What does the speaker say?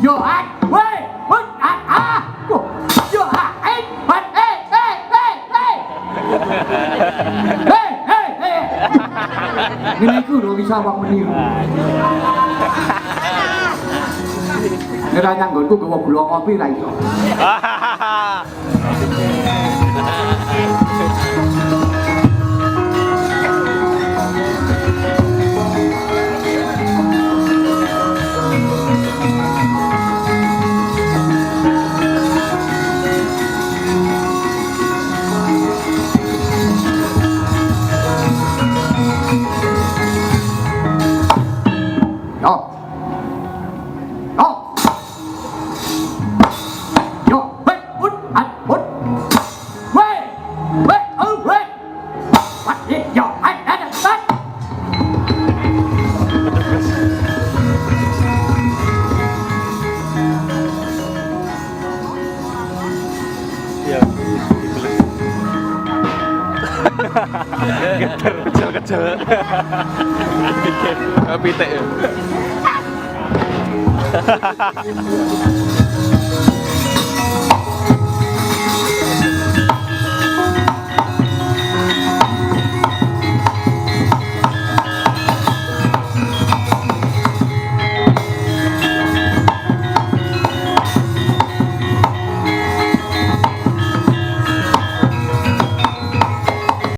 Yo ai, weh, weh, yo ai, but hey. Ini ku udah bisa awak meniru. Ora nyanggonku gawa gula kopi ra iso. Kecil-kecil. Pitik ya.